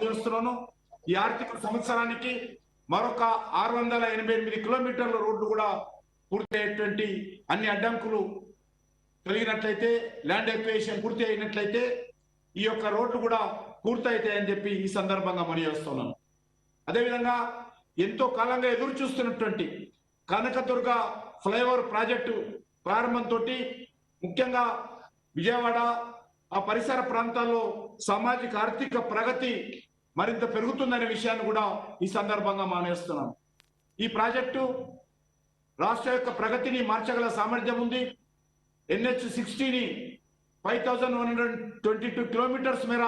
తెలియజేస్తున్నాను। ఈ ఆర్థిక సంవత్సరానికి మరొక 688 కిలోమీటర్ల రోడ్డు కూడా పూర్తయ్యేటువంటి అన్ని అడ్డంకులు కలిగినట్లయితే, ల్యాండ్ ఎక్వేషన్ పూర్తి అయినట్లయితే ఈ యొక్క రోడ్లు కూడా పూర్తయితాయని చెప్పి ఈ సందర్భంగా తెలియజేస్తున్నాను। అదేవిధంగా ఎంతో కాలంగా ఎదురు చూస్తున్నటువంటి కనకదుర్గ ఫ్లైఓవర్ ప్రాజెక్టు ప్రారంభంతో ముఖ్యంగా విజయవాడ ఆ పరిసర ప్రాంతాల్లో సామాజిక ఆర్థిక ప్రగతి మరింత పెరుగుతుందనే విషయాన్ని కూడా ఈ సందర్భంగా మానేస్తున్నాను। ఈ ప్రాజెక్టు రాష్ట్ర యొక్క ప్రగతిని మార్చగల సామర్థ్యం ఉంది। NH60ని 5122 కిలోమీటర్స్ మేర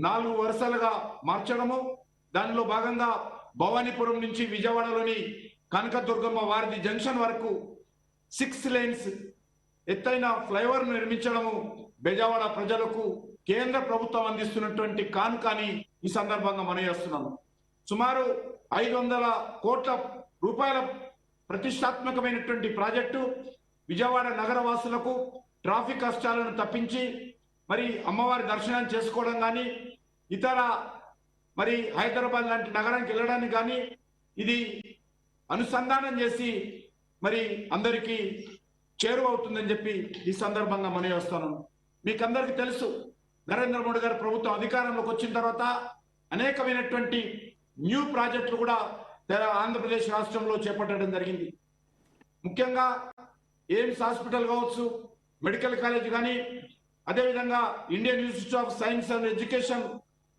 4 వరుసలుగా మార్చడము, దానిలో భాగంగా భవానీపురం నుంచి విజయవాడలోని కనకదుర్గమ్మ వారిది జంక్షన్ వరకు 6 లేన్స్ ఎత్తైన ఫ్లైఓవర్ నిర్మించడము బెజవాడ ప్రజలకు కేంద్ర ప్రభుత్వం అందిస్తున్నటువంటి కానుకని ఈ సందర్భంగా మనయేస్తున్నాను। సుమారు 500 కోట్ల రూపాయల ప్రతిష్టాత్మకమైనటువంటి ప్రాజెక్టు విజయవాడ నగర వాసులకు ట్రాఫిక్ కష్టాలను తప్పించి మరి అమ్మవారి దర్శనం చేసుకోవడం కానీ, ఇతర మరి హైదరాబాద్ లాంటి నగరానికి వెళ్ళడానికి కానీ ఇది అనుసంధానం చేసి మరి అందరికీ చేరువవుతుందని చెప్పి ఈ సందర్భంగా మనయేస్తాను। మీకు అందరికీ తెలుసు, నరేంద్ర మోడీ గారి ప్రభుత్వం అధికారంలోకి వచ్చిన తర్వాత అనేకమైనటువంటి న్యూ ప్రాజెక్టులు కూడా ఆంధ్రప్రదేశ్ రాష్ట్రంలో చేపట్టడం జరిగింది। ముఖ్యంగా ఎయిమ్స్ హాస్పిటల్ కావచ్చు, మెడికల్ కాలేజ్ కానీ, అదేవిధంగా Indian institute of science and education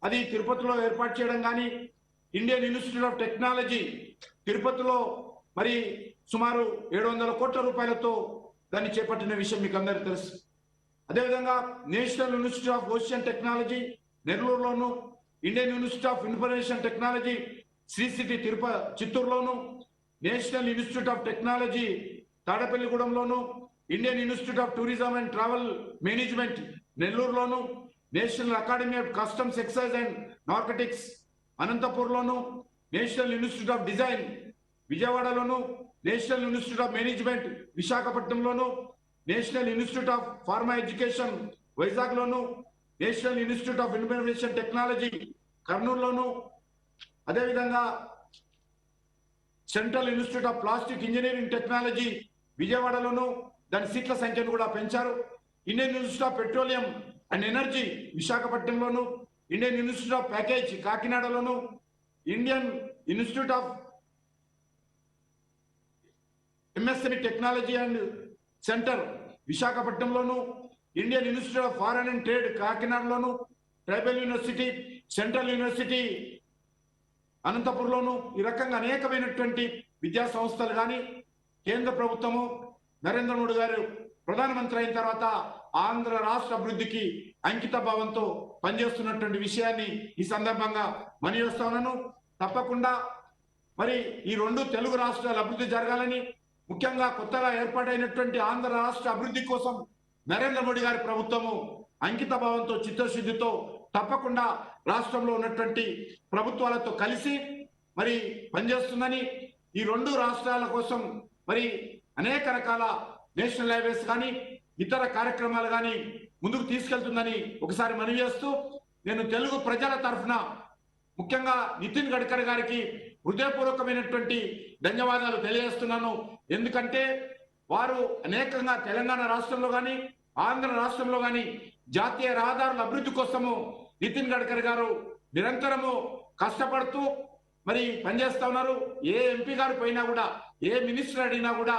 అది తిరుపతిలో ఏర్పాటు చేయడం కానీ, ఇండియన్ ఇన్స్టిట్యూట్ ఆఫ్ టెక్నాలజీ తిరుపతిలో మరి సుమారు 700 కోట్ల రూపాయలతో దాన్ని చేపట్టిన విషయం మీకు అందరికీ తెలుసు। అదేవిధంగా national institute of ocean technology నెల్లూరులోను, Indian institute of information technology Sri city చిత్తూరులోను, నేషనల్ ఇన్స్టిట్యూట్ ఆఫ్ టెక్నాలజీ తాడపల్లిగూడెంలోను, Indian institute of tourism and travel management నెల్లూరులోను, national academy of customs excise and narcotics అనంతపూర్లోను, నేషనల్ ఇన్స్టిట్యూట్ ఆఫ్ డిజైన్ విజయవాడలోను, national institute of management విశాఖపట్నంలోను, national institute of pharma education వైజాగ్లోను, national institute of information technology కర్నూలులోను, అదేవిధంగా central institute of plastic engineering technology విజయవాడలోను దాని సీట్ల సంఖ్యను కూడా పెంచారు। Indian institute of petroleum and energy విశాఖపట్నంలోను, ఇండియన్ ఇన్స్టిట్యూట్ ఆఫ్ ప్యాకేజ్ కాకినాడలోను, Indian institute of MSME technology and centre విశాఖపట్నంలోను, Indian institute of foreign and trade కాకినాడలోను, ట్రైబల్ యూనివర్సిటీ, సెంట్రల్ యూనివర్సిటీ అనంతపురంలోను, ఈ రకంగా అనేకమైనటువంటి విద్యా సంస్థలు కానీ కేంద్ర ప్రభుత్వము నరేంద్ర మోడీ గారు ప్రధానమంత్రి అయిన తర్వాత ఆంధ్ర రాష్ట్ర అభివృద్ధికి అంకిత భావంతో పనిచేస్తున్నటువంటి విషయాన్ని ఈ సందర్భంగా మనయేస్తా ఉన్నాను। తప్పకుండా మరి ఈ 2 తెలుగు రాష్ట్రాల అభివృద్ధి జరగాలని, ముఖ్యంగా కొత్తగా ఏర్పాటైనటువంటి ఆంధ్ర రాష్ట్ర అభివృద్ధి కోసం నరేంద్ర మోడీ గారి ప్రభుత్వము అంకిత భావంతో చిత్తశుద్ధితో తప్పకుండా రాష్ట్రంలో ఉన్నటువంటి ప్రభుత్వాలతో కలిసి మరి పనిచేస్తుందని, ఈ 2 రాష్ట్రాల కోసం మరి అనేక రకాల నేషనల్ హైవేస్ కానీ ఇతర కార్యక్రమాలు కానీ ముందుకు తీసుకెళ్తుందని ఒకసారి మనవి చేస్తూ, నేను తెలుగు ప్రజల తరఫున ముఖ్యంగా నితిన్ గడ్కరీ గారికి హృదయపూర్వకమైనటువంటి ధన్యవాదాలు తెలియజేస్తున్నాను। ఎందుకంటే వారు అనేకంగా తెలంగాణ రాష్ట్రంలో కానీ ఆంధ్ర రాష్ట్రంలో కానీ జాతీయ రహదారుల అభివృద్ధి కోసము నితిన్ గడ్కరీ గారు నిరంతరము కష్టపడుతూ మరి పనిచేస్తా ఉన్నారు। ఏ ఎంపీ గారు పోయినా కూడా, ఏ మినిస్టర్ అడిగినా కూడా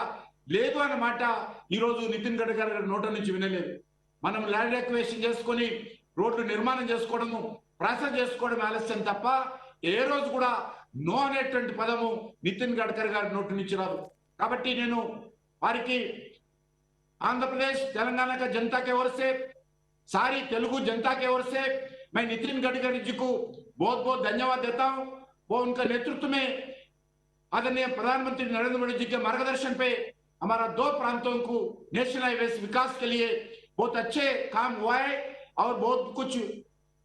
లేదు అన్న మాట ఈ రోజు నితిన్ గడ్కరీ గారి నోట నుంచి వినలేదు। మనం ల్యాండ్ ఎక్వేషన్ చేసుకొని రోడ్లు నిర్మాణం చేసుకోవడము, ప్రాసెస్ చేసుకోవడం ఆలస్యం తప్ప ఏ రోజు కూడా నో అనేటువంటి పదము నితిన్ గడ్కరీ గారి నోటి నుంచి రాదు। కాబట్టి నేను వారికి आंध्र प्रदेश तेलंगाना का जनता के ओर से, सारी तेलुगु जनता के ओर से मैं नितिन गडकरी जी को बहुत बहुत धन्यवाद देता हूं। वो उनका नेतृत्व में आदरणीय प्रधानमंत्री नरेंद्र मोदी जी के मार्गदर्शन पे हमारा 2 प्रांतों को नेशनल हाईवे विकास के लिए बहुत अच्छे काम हुआ है और बहुत कुछ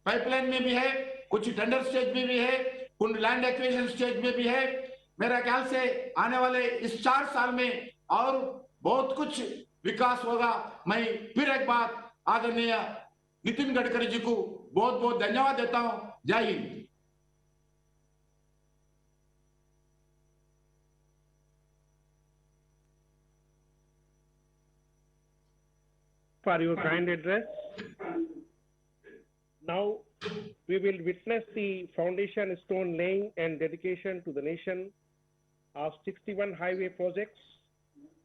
पाइपलाइन में भी है, कुछ टेंडर स्टेज में भी है, कुछ लैंड एक्विजिशन स्टेज में भी है। मेरा ख्याल से आने वाले इस 4 साल में और बहुत कुछ विकास होगा। मैं फिर एक बार आदरणीय नितिन गडकरी जी को बहुत बहुत धन्यवाद देता हूं। जय Hind. for your kind address. Now, we will witness the foundation stone laying and dedication to the nation of 61 highway projects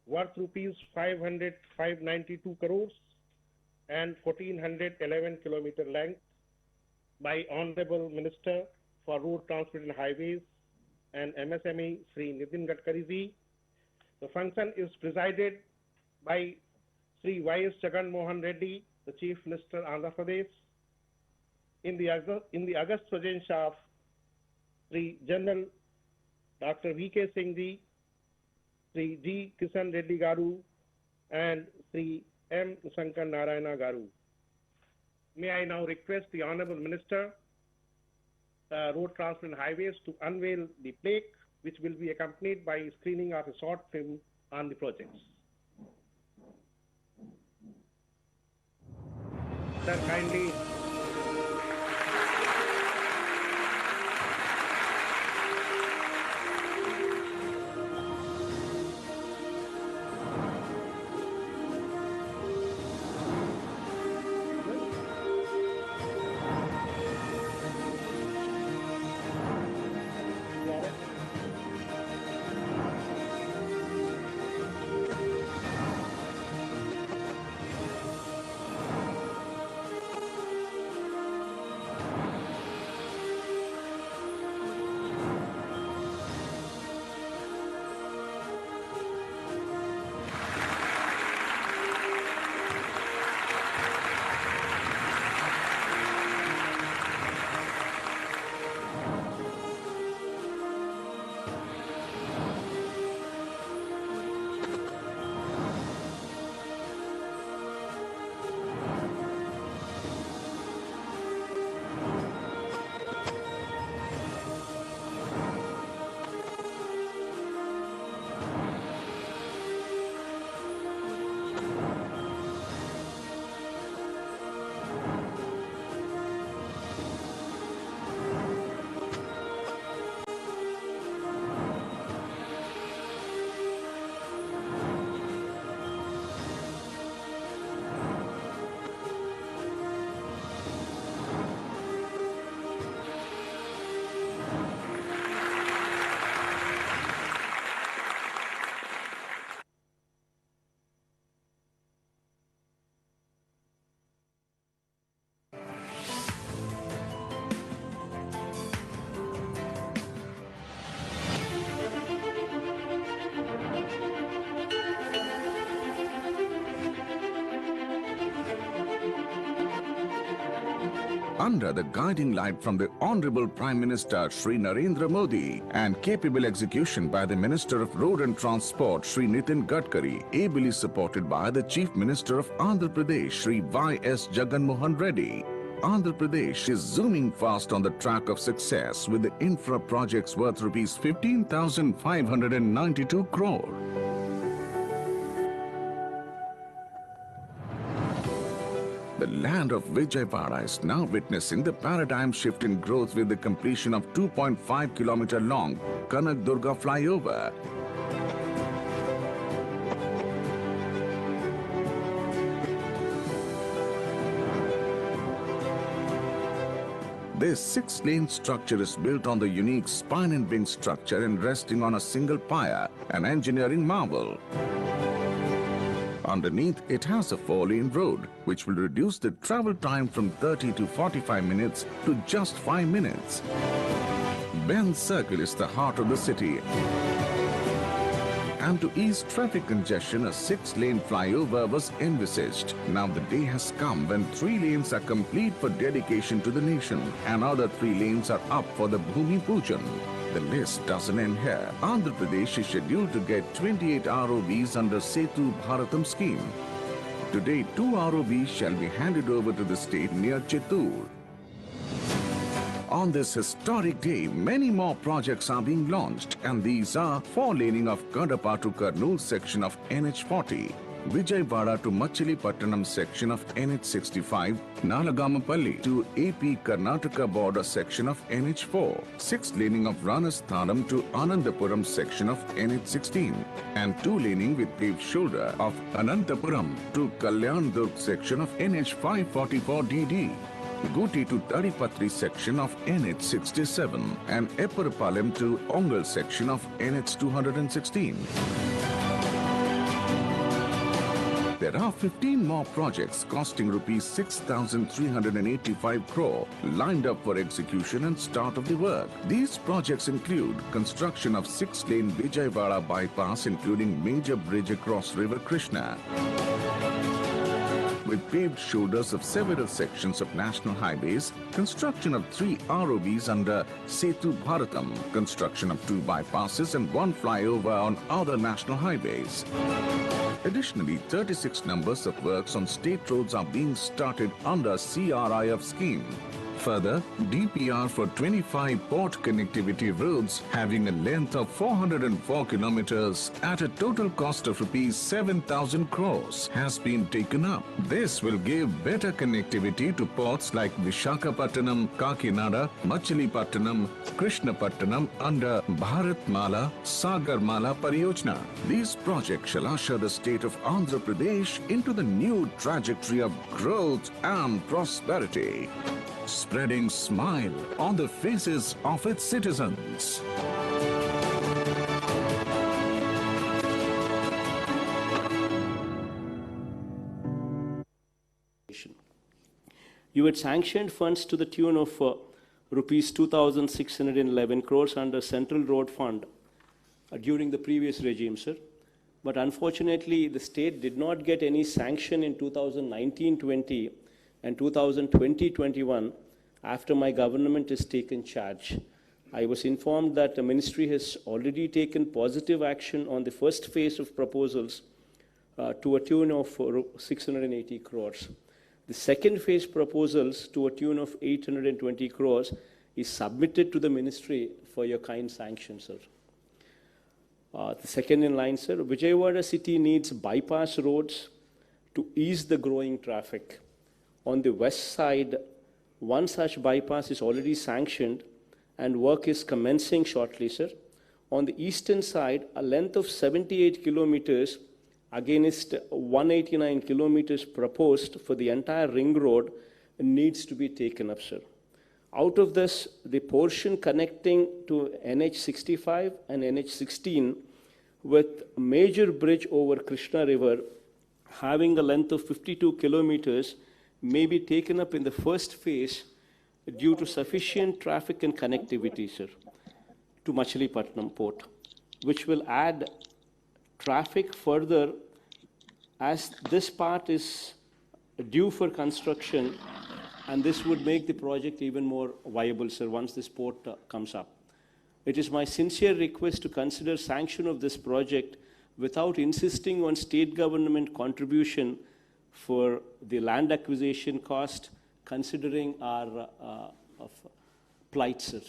worth rupees 592 crores and 1411 kilometer length by Honorable Minister for Road Transport and Highways and MSME Sri Nitin Gadkari ji. The function is presided by Sri Y.S. Jagan Mohan Reddy, the Chief Minister Andhra Pradesh, in the august presence of Sri General Dr. V.K. Singh ji, Sri G. Kishan Reddy Garu, and Sri M. Shankar Narayana Garu. May I now request the Honorable Minister, Road Transport and Highways, to unveil the plaque, which will be accompanied by a screening of a short film on the projects. Sir, kindly. Under the guiding light from the Honorable Prime Minister Shri Narendra Modi and capable execution by the Minister of Road and Transport Shri Nitin Gadkari, ably supported by the Chief Minister of Andhra Pradesh Shri Y.S. Jagan Mohan Reddy, Andhra Pradesh is zooming fast on the track of success with the infra projects worth rupees 15,592 crore. The land of Vijayawada is now witnessing the paradigm shift in growth with the completion of 2.5 kilometer long Kanak Durga flyover. This 6-lane structure is built on the unique spine and wing structure and resting on a single pier, an engineering marvel. Underneath, it has a 4-lane road, which will reduce the travel time from 30 to 45 minutes to just 5 minutes. Benz Circle is the heart of the city. And to ease traffic congestion, a 6-lane flyover was envisaged. Now the day has come when 3 lanes are complete for dedication to the nation, and other 3 lanes are up for the Bhumi Pujan. The list doesn't end here. Andhra Pradesh is scheduled to get 28 ROVs under Setu Bharatam scheme. Today, 2 ROVs shall be handed over to the state near Chittoor. On this historic day, many more projects are being launched, and these are 4-laning of Kadapa to Kurnool section of NH40, Vijayawada to Machilipattanam section of NH65, Nalagamapalli to AP Karnataka border section of NH4, 6 laning of Ranasthanam to Anandapuram section of NH16, and 2 laning with paved shoulder of Anantapuram to Kalyan Durg section of NH544DD. Guti to Taripatri section of NH67 and Epparapalem to Ongal section of NH216. There are 15 more projects costing rupees 6,385 crore lined up for execution and start of the work. These projects include construction of 6-lane Vijayawada bypass including major bridge across River Krishna, with paved shoulders of several sections of national highways, construction of 3 ROBs under Setu Bharatam, construction of 2 bypasses and 1 flyover on other national highways. Additionally, 36 numbers of works on state roads are being started under CRIF scheme. Further, DPR for 25 port connectivity roads having a length of 404 kilometers at a total cost of rupees 7,000 crores has been taken up. This will give better connectivity to ports like Visakhapatnam, Kakinada, Machilipattanam, Krishnapatnam under Bharatmala, Sagarmala Pariyojana. These projects shall usher the state of Andhra Pradesh into the new trajectory of growth and prosperity, spreading smile on the faces of its citizens. You had sanctioned funds to the tune of rupees 2,611 crores under Central Road Fund during the previous regime, sir. But unfortunately, the state did not get any sanction in 2019-20 and 2020-21 after my government has taken charge. I was informed that the ministry has already taken positive action on the first phase of proposals to a tune of 680 crores. The second phase proposals to a tune of 820 crores is submitted to the ministry for your kind sanction, sir. The second in line, sir, Vijayawada city needs bypass roads to ease the growing traffic. On the west side, one such bypass is already sanctioned and work is commencing shortly, sir. On the eastern side, a length of 78 kilometers against 189 kilometers proposed for the entire ring road needs to be taken up, sir. Out of this, the portion connecting to NH65 and NH16 with a major bridge over Krishna River having a length of 52 kilometers may be taken up in the first phase due to sufficient traffic and connectivity, sir, to Machilipatnam port, which will add traffic further as this part is due for construction, and this would make the project even more viable, sir, once this port comes up. It is my sincere request to consider sanction of this project without insisting on state government contribution for the land acquisition cost, considering our plight, sir.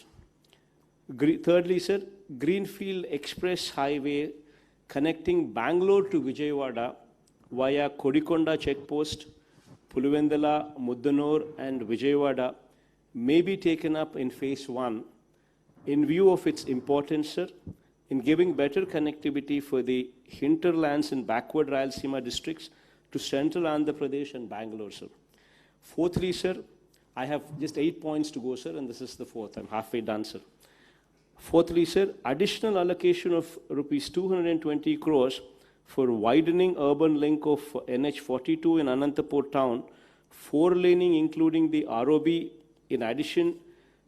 Thirdly, sir, Greenfield Express Highway connecting Bangalore to Vijayawada via Kodikonda checkpost, Puluvendala, Muddanur, and Vijayawada may be taken up in phase 1 in view of its importance, sir, in giving better connectivity for the hinterlands and backward Rayalaseema districts to central Andhra Pradesh and Bangalore, sir. Fourthly, sir, I have just 8 points to go, sir, and this is the fourth. I'm halfway done, sir. Fourthly, sir, additional allocation of rupees 220 crores for widening urban link of NH42 in Anantapur town, 4-laning including the ROB, in addition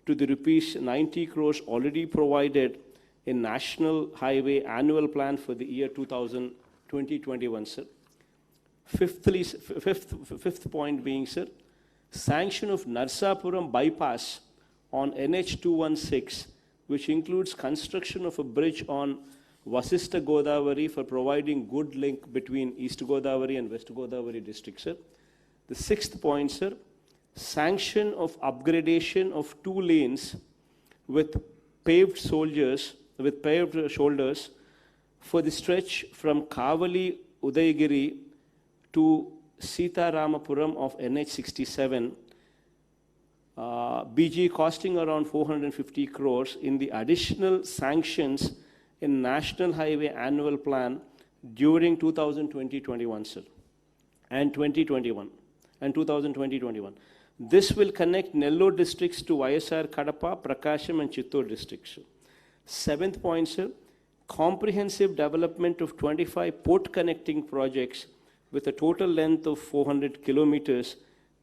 to the rupees 90 crores already provided in National Highway Annual Plan for the year 2020-21, sir. Fifth point being, sir, sanction of Narsapuram bypass on NH216, which includes construction of a bridge on Vasista Godavari for providing good link between East Godavari and West Godavari districts, sir. The sixth point, sir, sanction of upgradation of 2 lanes with paved shoulders for the stretch from Kavali, Udayagiri to Sitaramapuram of NH67, BG costing around 450 crores in the additional sanctions in National Highway Annual Plan during 2020-21, sir, and 2020-21. This will connect Nellore districts to YSR Kadapa, Prakasham and Chittor districts. Seventh point, sir, comprehensive development of 25 port connecting projects with a total length of 400 kilometers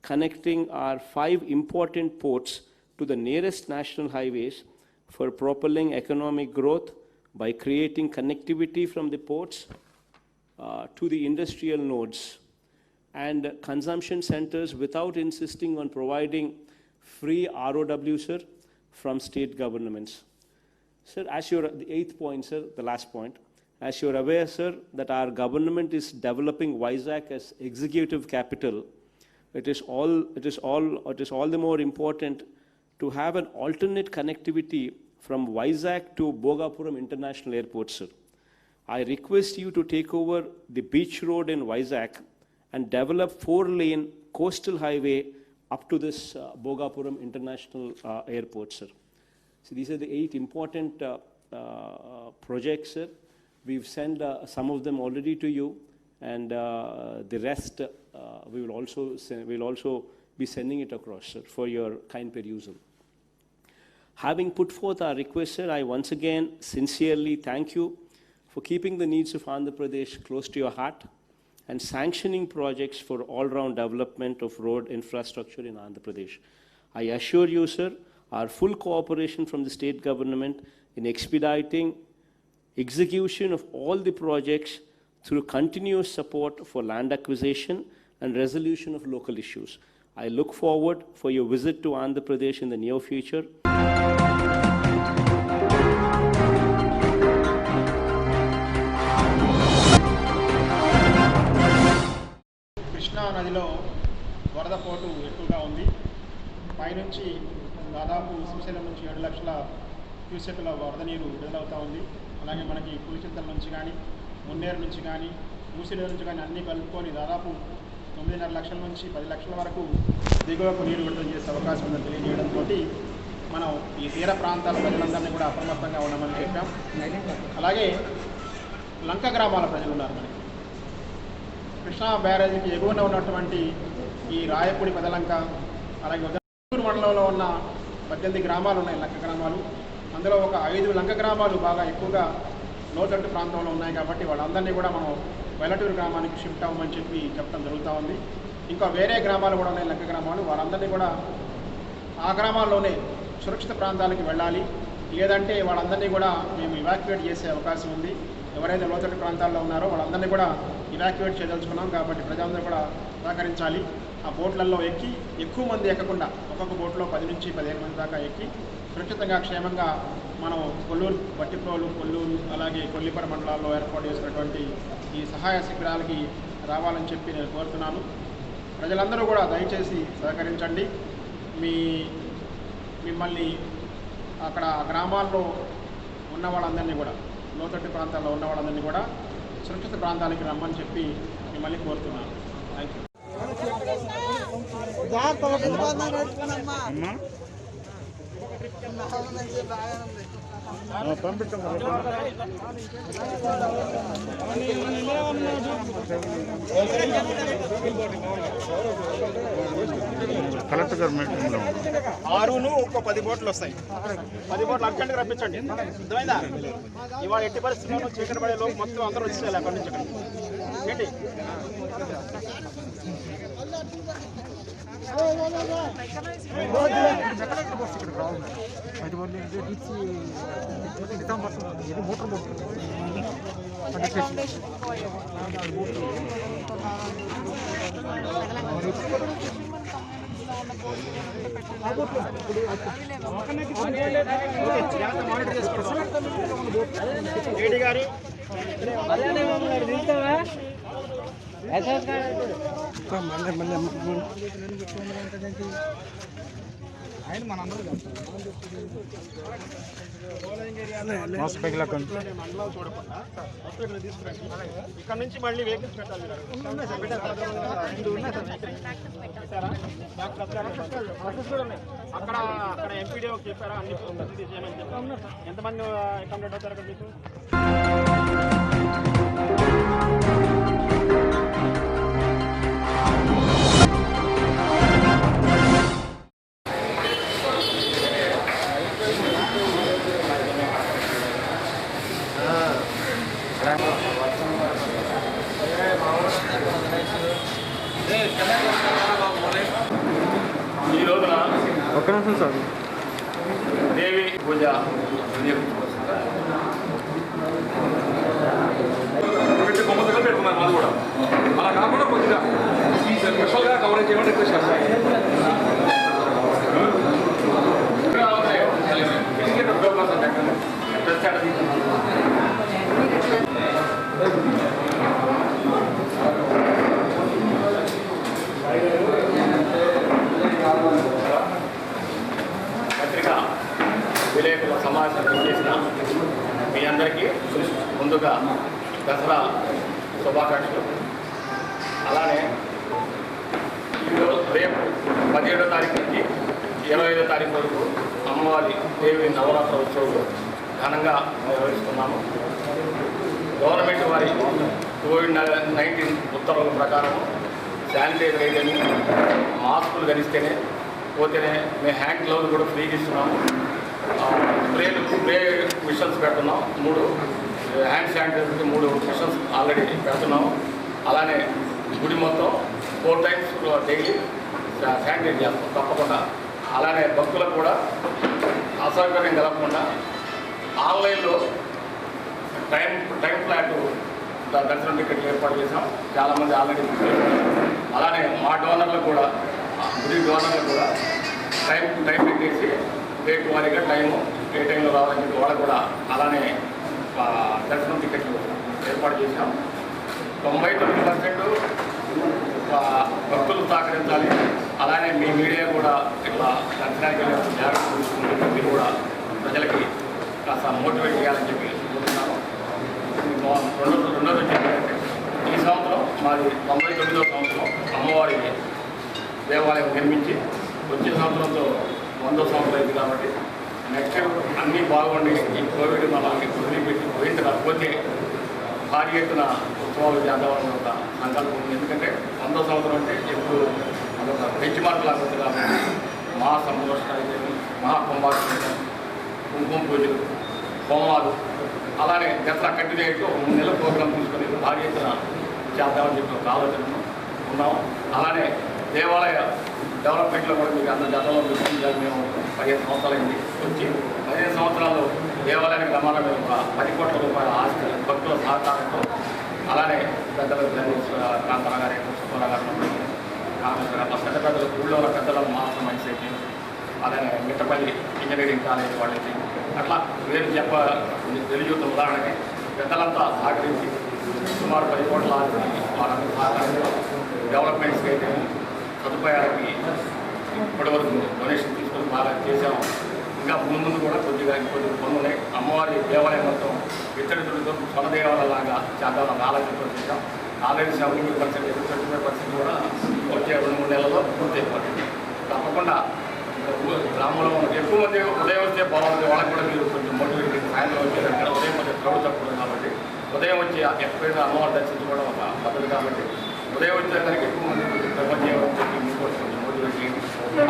connecting our 5 important ports to the nearest national highways for propelling economic growth by creating connectivity from the ports to the industrial nodes and consumption centers without insisting on providing free ROW, sir, from state governments. Sir, as you're, the eighth point, sir, the last point, as you're aware, sir, that our government is developing Vizag as executive capital, it is all the more important to have an alternate connectivity from Vizag to Bhogapuram International Airport, sir. I request you to take over the beach road in Vizag and develop 4-lane coastal highway up to this Bhogapuram International Airport, sir. So these are the 8 important projects, sir. We've sent some of them already to you, and the rest we will also be sending it across, sir, for your kind perusal. Having put forth our request, sir, I once again sincerely thank you for keeping the needs of Andhra Pradesh close to your heart and sanctioning projects for all-round development of road infrastructure in Andhra Pradesh. I assure you, sir, our full cooperation from the state government in expediting execution of all the projects through continuous support for land acquisition and resolution of local issues. I look forward for your visit to Andhra Pradesh in the near future. Krishna నదిలో వరద పోటు ఎక్కువగా ఉంది. పైనుంచి దాదాపు శ్రీశైలం నుంచి 7 లక్షల క్యూసెక్ల వరద నీరు విడుదలవుతూ ఉంది. అలాగే మనకి పులిచింతల నుంచి కానీ, మున్నేరు నుంచి కానీ, మూసినీరు నుంచి కానీ అన్నీ కలుపుకొని దాదాపు 9.5 లక్షల నుంచి 10 లక్షల వరకు దిగువకు నీరు విడుదల చేసే అవకాశం ఉందని తెలియజేయడంతో మనం ఈ తీర ప్రాంతాల ప్రజలందరినీ కూడా అప్రమత్తంగా ఉండమని చెప్పాం. అలాగే లంక గ్రామాల ప్రజలు ఉన్నారు మనకి. కృష్ణా బ్యారేజీకి ఎగువన ఉన్నటువంటి ఈ రాయపూడి పెదలంక, అలాగే ఉదయపూర్ మండలంలో ఉన్న 18 గ్రామాలు ఉన్నాయి, లంక గ్రామాలు. అందులో ఒక 5 లంక గ్రామాలు బాగా ఎక్కువగా లోతట్టు ప్రాంతంలో ఉన్నాయి కాబట్టి వాళ్ళందరినీ కూడా మనం వెల్లటూరు గ్రామానికి షిఫ్ట్ అవ్వమని చెప్పడం జరుగుతూ ఉంది. ఇంకా వేరే గ్రామాలు కూడా ఉన్నాయి, లంక గ్రామాలు. వాళ్ళందరినీ కూడా ఆ గ్రామాల్లోనే సురక్షిత ప్రాంతాలకు వెళ్ళాలి. లేదంటే వాళ్ళందరినీ కూడా మేము ఇవాక్యువేట్ చేసే అవకాశం ఉంది. ఎవరైతే లోతట్టు ప్రాంతాల్లో ఉన్నారో వాళ్ళందరినీ కూడా ఇవాక్యువేట్ చేయదలుచుకున్నాం కాబట్టి ప్రజలందరూ కూడా సహకరించాలి. ఆ బోట్లలో ఎక్కి ఎక్కువ మంది ఎక్కకుండా ఒక్కొక్క బోట్లో 10 నుంచి 15 మంది దాకా ఎక్కి సురక్షితంగా క్షేమంగా మనం కొల్లూరు, బట్టిప్రోలు, కొల్లూరు, అలాగే కొల్లిపర మండలాల్లో ఏర్పాటు చేసినటువంటి ఈ సహాయ శిబిరాలకి రావాలని చెప్పి నేను కోరుతున్నాను. ప్రజలందరూ కూడా దయచేసి సహకరించండి. మిమ్మల్ని అక్కడ గ్రామాల్లో ఉన్న వాళ్ళందరినీ కూడా, లోతట్టు ప్రాంతాల్లో ఉన్న వాళ్ళందరినీ కూడా సురక్షిత ప్రాంతాలకి రమ్మని చెప్పి మిమ్మల్ని కోరుతున్నాను. Thank you. కలెక్టర్ గారు మీటింగ్లో 6ను ఇంకో 10 బోట్లు వస్తాయి. 10 బోట్లు అర్జెంట్గా రప్పించండి. అర్థమైందా? ఇవాళ ఎట్టి పరిస్థితుల్లో చీకటి పడే లోపు మొత్తం అందరూ వచ్చేయాలి అక్కడి నుంచి. ఏంటి ఏడీ గారు మండలం చూడకుండా మొత్తం ఇక్కడ తీసుకురండి. ఇక్కడ నుంచి మళ్ళీ వెహికల్స్ పెట్టాలి. అక్కడ అక్కడ ఎంపీడీ చెప్పారా అన్ని చేయమని చెప్పారు. ఎంతమంది అకామిడేట్ అవుతారు అక్కడ మీకు? ఈ రోజున దేవి పూజ పెట్టుకున్నారు మాది కూడా అలా కాకుండా కొద్దిగా స్పెషల్గా కవరేజ్ చేయమని రిక్వెస్ట్ చేస్తాను. పత్రిక విలేకరుల సమావేశం చేసిన మీ అందరికీ ముందుగా దసరా శుభాకాంక్షలు. అలానే ఈరోజు రేపు 17వ తారీఖు నుంచి 25వ తారీఖు వరకు అమ్మవారి దేవి నవరాత్ర ఉత్సవాలు ఘనంగా నిర్వహిస్తున్నాము. గవర్నమెంట్ వారి కోవిడ్-19 ఉత్తర్వుల ప్రకారం శానిటైజర్ అయితేనే మాస్కులు ధరిస్తేనే పోతేనే మేము హ్యాండ్ గ్లౌజ్ కూడా ఫ్రీగా ఇస్తున్నాము. స్ప్రే మిషన్స్ పెడుతున్నాం. 3 హ్యాండ్ శానిటైజర్కి 3 మిషన్స్ ఆల్రెడీ పెడుతున్నాము. అలానే గుడి మొత్తం 4 times డైలీ శానిటైజ్ చేస్తాం తప్పకుండా. అలానే భక్తులకు కూడా అసౌకర్యం కలగకుండా ఆన్లైన్లో టైం ఫ్లాట్ దర్శనం టికెట్లు ఏర్పాటు చేసాం. చాలామంది ఆల్రెడీ అలానే మా డోనర్లు కూడా గుడి డోనర్లు కూడా టైం పెట్టేసి డేట్ వారీగా టైము ఏ టైంలో రావాలని చెప్పి వాళ్ళకు కూడా అలానే దర్శనం టికెట్లు ఏర్పాటు చేసాం. 99% భక్తులు సహకరించాలి. అలానే మీ మీడియా కూడా ఇట్లా దర్శనానికి జాగ్రత్త తీసుకుంటే మీరు కూడా ప్రజలకి కాస్త మోటివేట్ చేయాలని చెప్పి కోరుతున్నాను. రెండోది చెప్పారంటే ఈ సంవత్సరం మాది 99వ సంవత్సరం అమ్మవారి దేవాలయం నిర్మించి వచ్చే సంవత్సరంతో 100వ సంవత్సరం అయింది కాబట్టి నెక్స్ట్ అన్నీ బాగుండి ఈ కోవిడ్ మనల్ని వదిలిపెట్టి పోయించకపోతే భారీ ఎత్తున ఉత్సవాలు చేద్దామని ఒక సంకల్పం ఉంది. ఎందుకంటే 100వ సంవత్సరం అంటే ఎప్పుడు అదొక బెంచ్ మార్క్ లాగా ఉంది కాబట్టి మహా సంభోషణ అయితే మహాకుంభాషణ కుంకుమ పూజలు హోమాలు అలానే దసరా కంటిన్యూ అయితే ఒక 3 నెలల ప్రోగ్రాం తీసుకొని భారీ ఎత్తున చేద్దామని చెప్పి ఒక ఆలోచన ఉన్నాం. అలానే దేవాలయ డెవలప్మెంట్లో కూడా మీకు అందరి గతంలో మేము 15 సంవత్సరాలైంది వచ్చి 15 సంవత్సరాలు దేవాలయానికి రమాన మేము ఒక 10 కోట్ల రూపాయల ఆస్తి భక్తుల సహకారంతో అలానే పెద్దలు కాంతర గారి సుబ్బర గారు కామేశ్వర గారు పెద్ద పెద్దలు ఊళ్ళో ఉన్న పెద్దల మాస్టర్ మైండ్ సెట్ అలానే మిట్టపల్లి ఇంజనీరింగ్ కాలేజ్ వాళ్ళకి అట్లా వేరు తెలియజేత ఉదాహరణకి పెద్దలంతా సహకరించి సుమారు 10 కోట్ల ఆస్తి వాళ్ళందరూ సహకారంతో డెవలప్మెంట్స్కి అయితే సదుపాయాలకి ఇప్పటివరకు డొనేషన్ తీసుకొని బాగా చేసాము. ఇంకా ముందు కూడా కొద్దిగా ఇంకొద్ది పనులు ఉన్నాయి. అమ్మవారి దేవాలయం మొత్తం ఇతరులతో సొన దేవాలయాలాగా చేద్దామని ఆలోచనతో చేసాం. ఆల్రెడీ 70% 25% కూడా వచ్చే 2-3 నెలల్లో పూర్తి అయిపోతుంది. తప్పకుండా గ్రామంలో ఎక్కువ మంది ఉదయం వస్తే బాగుంది. వాళ్ళకి కూడా మీరు కొంచెం మోటివేట్ సాయంత్రం వచ్చేదంటే ఉదయం కొంచెం క్రౌడ్ తక్కువ కాబట్టి ఉదయం వచ్చి ఎక్కడైనా అమ్మవారి దర్శించుకోవడం ఒక పద్ధతి కాబట్టి ఉదయం వచ్చేదానికి ఎక్కువ మంది ప్రపంచం చెప్పి మీకు కొంచెం మోటివేట్ చేయండి.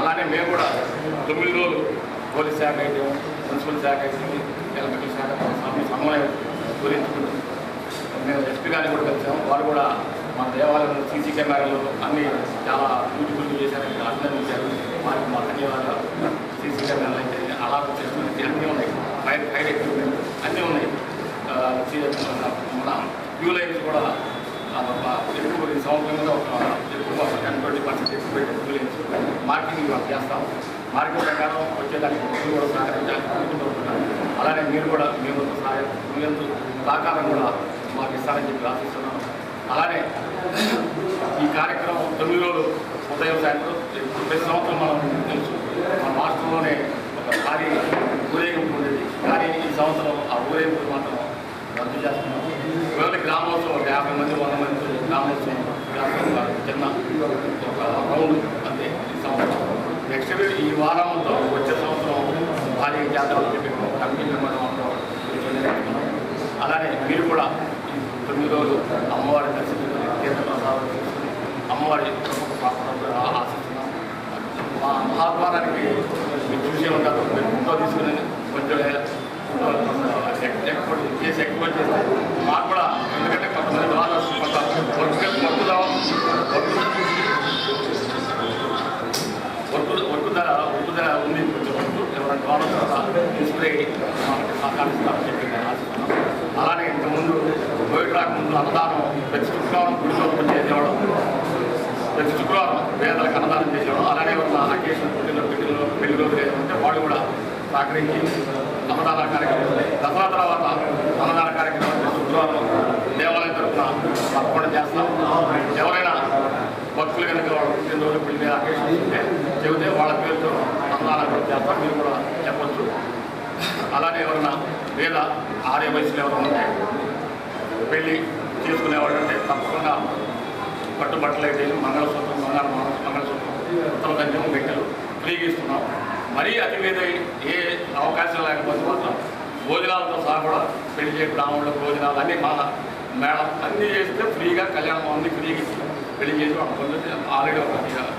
అలానే మేము కూడా 9 రోజులు పోలీస్ శాఖ అయితే మున్సిపల్ శాఖ అయితే ఎలక్ట్రికల్ శాఖ సమన్వయం గురించి మేము ఎస్పీ గారిని కూడా కలిసాము. వారు కూడా మా దేవాలయం సీసీ కెమెరాలు అన్నీ చాలా బ్యూటిఫుల్గా చేశారని అభినందించారు. వారికి మా ధన్యవాదాలు. సీసీ కెమెరాలు అయితే అలారం చేసుకుని అన్నీ ఉన్నాయి. ఫైర్ ఎక్విప్మెంట్ అన్నీ ఉన్నాయి. మన క్యూ లైన్స్ కూడా ఎక్కువ ఈ సంవత్సరం మీద ఒక ఎక్కువ 10-20% ఎక్కువ పెట్టి క్యూ లైన్స్ మార్కెటింగ్ చేస్తాం. మార్కెట్ ప్రకారం వచ్చేదానికి మీరు కూడా సహకరించాలి. అలానే మీరు కూడా మీరు సహాయం మీరంతా సహకారం కూడా మాకు ఇస్తారని చెప్పి ఆశిస్తున్నాను. అలానే ఈ కార్యక్రమం 9 రోజులు ఉదయం సాయంత్రం ప్రతి సంవత్సరం మనం తెలుసు మన రాష్ట్రంలోనే ఒక భారీ ఊరేగింపు ఉండేది. కానీ ఈ సంవత్సరం ఆ ఊరేగింపు మాత్రం రద్దు చేస్తున్నాం. ఇవాళ గ్రామోత్సవం ఒక 50 మంది 100 మంది గ్రామోత్సవం చిన్న ఒక రౌండ్ అంతే ఈ సంవత్సరం. నెక్స్ట్ ఈ వారంతో వచ్చే సంవత్సరం భారీ జాతరలు చెప్పి కమిటీ మనం అలానే మీరు కూడా ఈ 9 రోజులు అమ్మవారి దర్శించుకొని తీర్థప్రసాదం తీసుకుని అమ్మవారి ఆశిస్తున్నాం. మా మహాద్వారానికి మీరు చూసే ఉంటారు, మీరు ఫోటో తీసుకుని కొంచెం ఎక్స్పోర్ట్ చేస్తే మాకు కూడా ఎందుకంటే కొంతమంది ద్వారా ఒట్టు ధర ఉంది. కొంచెం ఎవరైనా ద్వారా తీసుకుని మనకి సహకరిస్తారని చెప్పి నేను ఆశిస్తున్నాను. అలానే ఇంతకుముందు కోవిడ్ రాకముందు అన్నదానం ప్రతి శుక్రవారం గుడిసోపం చేసేవాడు, ప్రతి శుక్రవారం పేదలకు అన్నదానం చేసేవాడు. అలానే ఉన్న అకేషన్ పెళ్లి రోజులు ఏదంటే వాళ్ళు కూడా సహకరించి అన్నదాన కార్యక్రమం దసరా తర్వాత అన్నదాన కార్యక్రమం శుక్రవారం దేవాలయం తరఫున తప్పకుండా చేస్తాం. ఎవరైనా భక్తులు కనుక వాళ్ళు పుట్టినరోజు పెళ్లి మీద అకేషన్ ఉంటే చెబితే వాళ్ళ పేరుతో అన్నదానం కూడా చేస్తాం. మీరు కూడా చెప్పచ్చు. అలానే ఎవరైనా లేదా ఆర్య వయసులో ఎవరైనా ఉంటే పెళ్ళి చేసుకునేవాళ్ళు అంటే తప్పకుండా పట్టుబట్టలు అయితే మంగళసూత్రం మంగళసూత్రం ఉత్తర దంచం గంటలు ఫ్రీగా ఇస్తున్నాం. మరీ అతి మీద ఏ అవకాశం లేకపోతే మాత్రం భోజనాలతో సహా కూడా పెళ్లి చేయ బ్రాహ్మణులకు భోజనాలు అన్నీ మన మేడం అన్నీ చేస్తే ఫ్రీగా కళ్యాణం అన్నీ ఫ్రీగా ఇచ్చి పెళ్లి చేసి వాళ్ళ ఆల్రెడీ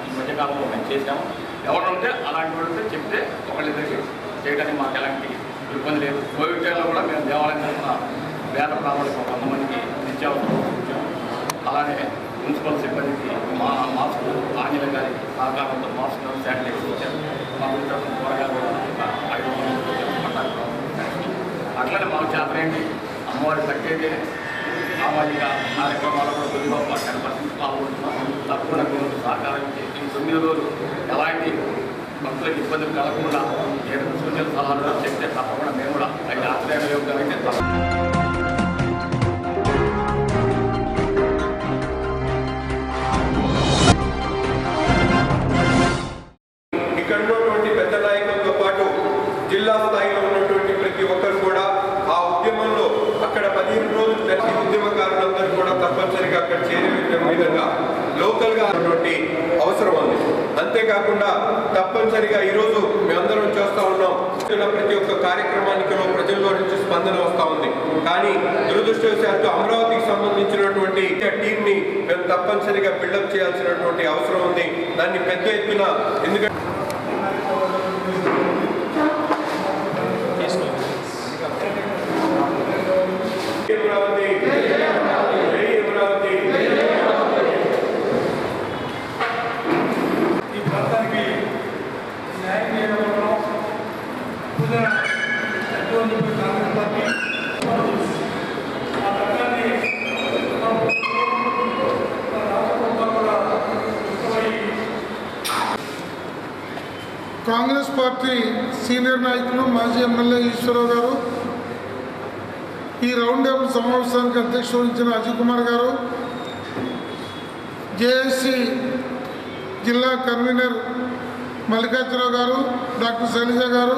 ఈ మధ్యకాలంలో మేము చేసాము. ఎవరు ఉంటే అలాంటి వాళ్ళు చెప్తే ఒకళ్ళిద్దరికి చేయడానికి మాకు ఎలాంటి ఇబ్బంది లేదు. కోవిడ్ టైంలో కూడా మేము దేవాలయం తరఫున వేద బ్రాహ్మణులకు 100 మందికి నిత్యావసరం ఇచ్చాము. అలానే మున్సిపల్ సిబ్బందికి మాస్క్ ఆంజనేయ గారికి సహకారంతో మాస్క్ శానిటైజర్ ఇచ్చారు. మా తరఫున కూరగాయలు 500 పట్టాలు. అట్లనే మాకు చేతనేంటి అమ్మవారి తగ్గేదే సామాజిక కార్యక్రమాలు కూడా కొద్దిగా 10% పాల్గొంటున్నాం. తప్పకుండా మీరు సహకారం ఇచ్చి ఈ 9 రోజులు ఎలాంటి భక్తులకు ఇబ్బందులు కలగకుండా ఏదైనా సూచనలు సలహాలు చెప్తే తప్పకుండా మేము కూడా అవి ఆశ్రయయోగ్యంగా ఇక్కడ ఉన్నటువంటి పెద్ద నాయకులతో పాటు జిల్లా స్థాయిలో ఉన్నటువంటి ప్రతి ఒక్కరు కూడా ఆ ఉద్యమంలో అక్కడ 15 రోజులు ప్రతి ఉద్యమకారులందరూ కూడా తప్పనిసరిగా అక్కడ చేరే విధంగా లోకల్ గా ఉన్నటువంటి అవసరం ఉంది. అంతేకాకుండా తప్పనిసరిగా ఈరోజు మేమందరం చేస్తూ ఉన్నాం. ప్రతి ఒక్క కార్యక్రమానికి ప్రజల్లో నుంచి స్పందన వస్తూ ఉంది. కానీ దురదృష్టవశాత్తు అమరావతికి సంబంధించినటువంటి టీం ని మేము తప్పనిసరిగా బిల్డప్ చేయాల్సినటువంటి అవసరం ఉంది. దాన్ని పెద్ద ఎత్తున ఎందుకంటే ఈ ప్రాంతానికి న్యాయం చేయడంలో పూజన కాంగ్రెస్ పార్టీ ఆ చట్టాన్ని కాంగ్రెస్ పార్టీ సీనియర్ నాయకులు మాజీ ఎమ్మెల్యే ఈశ్వరరావు గారు, ఈ రౌండ్ టేబుల్ సమావేశానికి అధ్యక్షత వహించిన అజయ్ కుమార్ గారు, జేఏసీ జిల్లా కన్వీనర్ మల్లికార్జునరావు గారు, డాక్టర్ శైలజ గారు,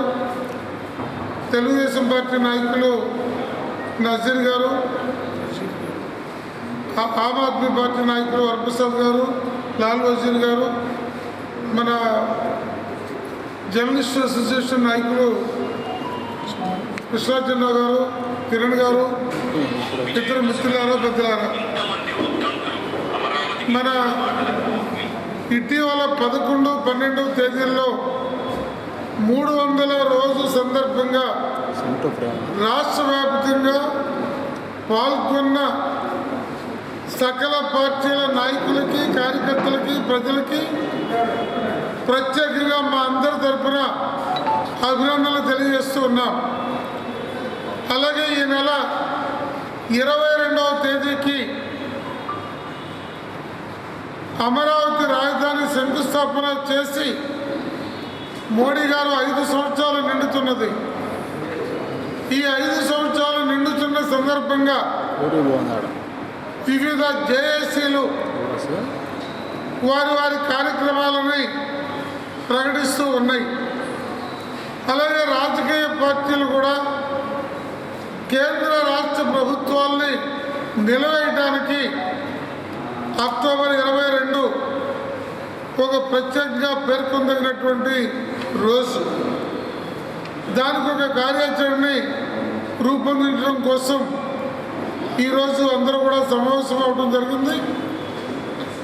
తెలుగుదేశం పార్టీ నాయకులు నజీర్ గారు, ఆమ్ ఆద్మీ పార్టీ నాయకులు వరప్రసాద్ గారు, లాల్ వజీర్ గారు, మన జర్నలిస్ట్ అసోసియేషన్ నాయకులు కృష్ణాచంద్రరావు గారు, కిరణ్ గారు, ఇతర మిత్రులారా పెద్దలారా, మన ఇటీవల 11, 12 తేదీల్లో 300వ రోజు సందర్భంగా రాష్ట్ర వ్యాప్తంగా పాల్గొన్న సకల పార్టీల నాయకులకి, కార్యకర్తలకి, ప్రజలకి ప్రత్యేకంగా మా అందరి తరఫున అభినందనలు తెలియజేస్తూ ఉన్నాం. అలాగే ఈ నెల 22వ తేదీకి అమరావతి రాజధాని శంకుస్థాపన చేసి మోడీ గారు 5 సంవత్సరాలు నిండుతున్నది. ఈ 5 సంవత్సరాలు నిండుతున్న సందర్భంగా వివిధ జేఏసీలు వారి కార్యక్రమాలని ప్రకటిస్తూ ఉన్నాయి. అలాగే రాజకీయ పార్టీలు కూడా కేంద్ర రాష్ట్ర ప్రభుత్వాల్ని నిలవేయడానికి అక్టోబర్ 22 ఒక ప్రత్యేకంగా పేర్కొనదగినటువంటి రోజు. దానికి ఒక కార్యాచరణని రూపొందించడం కోసం ఈరోజు అందరూ కూడా సమావేశం అవడం జరిగింది.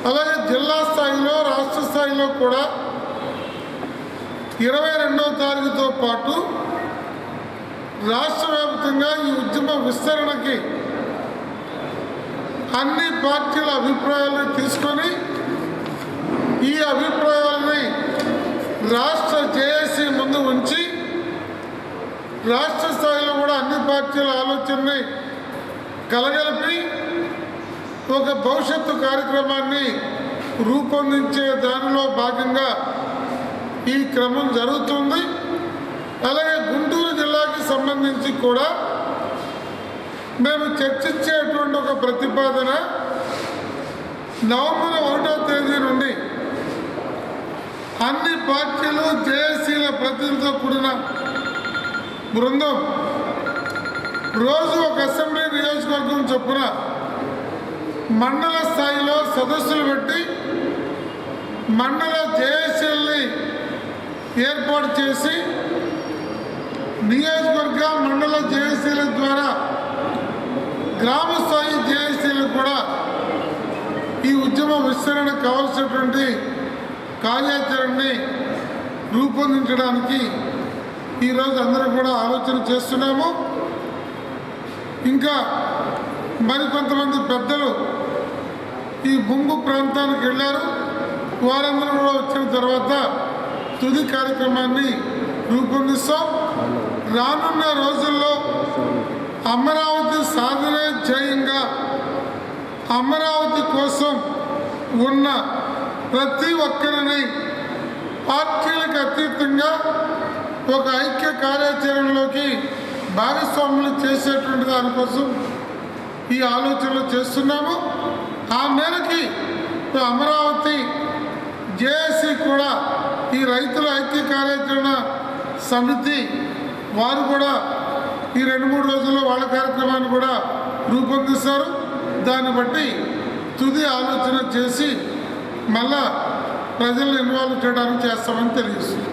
అలాగే జిల్లా స్థాయిలో రాష్ట్ర స్థాయిలో కూడా 22వ తారీఖుతో పాటు రాష్ట్ర వ్యాప్తంగా ఈ ఉద్యమ విస్తరణకి అన్ని పార్టీల అభిప్రాయాలను తీసుకొని ఈ అభిప్రాయాలని రాష్ట్ర జేఏసీ ముందు ఉంచి రాష్ట్ర స్థాయిలో కూడా అన్ని పార్టీల ఆలోచనని కలగలిపి ఒక భవిష్యత్తు కార్యక్రమాన్ని రూపొందించే దానిలో భాగంగా ఈ క్రమం జరుగుతుంది. అలాగే గుంటూరు జిల్లాకి సంబంధించి కూడా మేము చర్చించేటువంటి ఒక ప్రతిపాదన నవంబర్ 1వ తేదీ నుండి అన్ని పార్టీలు జేఏసీల ప్రతినిధులతో కూడిన బృందం రోజు ఒక అసెంబ్లీ నియోజకవర్గం చొప్పున మండల స్థాయిలో సదస్సులు పెట్టి మండల జేఏసీలని ఏర్పాటు చేసి నియోజకవర్గ మండల జేఏసీల ద్వారా గ్రామ స్థాయి జేఏసీలకు కూడా ఈ ఉద్యమ విస్తరణ కావాల్సినటువంటి కార్యాచరణని రూపొందించడానికి ఈరోజు అందరూ కూడా ఆలోచన చేస్తున్నాము. ఇంకా మరికొంతమంది పెద్దలు ఈ ముంపు ప్రాంతానికి వెళ్ళారు. వారందరూ కూడా వచ్చిన తర్వాత తుది కార్యక్రమాన్ని రూపొందిస్తాం. రానున్న రోజుల్లో అమరావతి సాధనే ధ్యేయంగా అమరావతి కోసం ఉన్న ప్రతి ఒక్కరిని పార్టీలకు అతీతంగా ఒక ఐక్య కార్యాచరణలోకి భాగస్వాములు చేసేటువంటి దానికోసం ఈ ఆలోచనలు చేస్తున్నాము. ఆ మేరకి అమరావతి జేఏసీ కూడా ఈ రైతుల ఐక్య కార్యాచరణ సమితి వారు కూడా ఈ 2-3 రోజుల్లో వాళ్ళ కార్యక్రమాన్ని కూడా రూపొందిస్తారు. దాన్ని బట్టి తుది ఆలోచన చేసి మళ్ళా ప్రజలను ఇన్వాల్వ్ చేయడానికి చేస్తామని తెలియజేస్తుంది.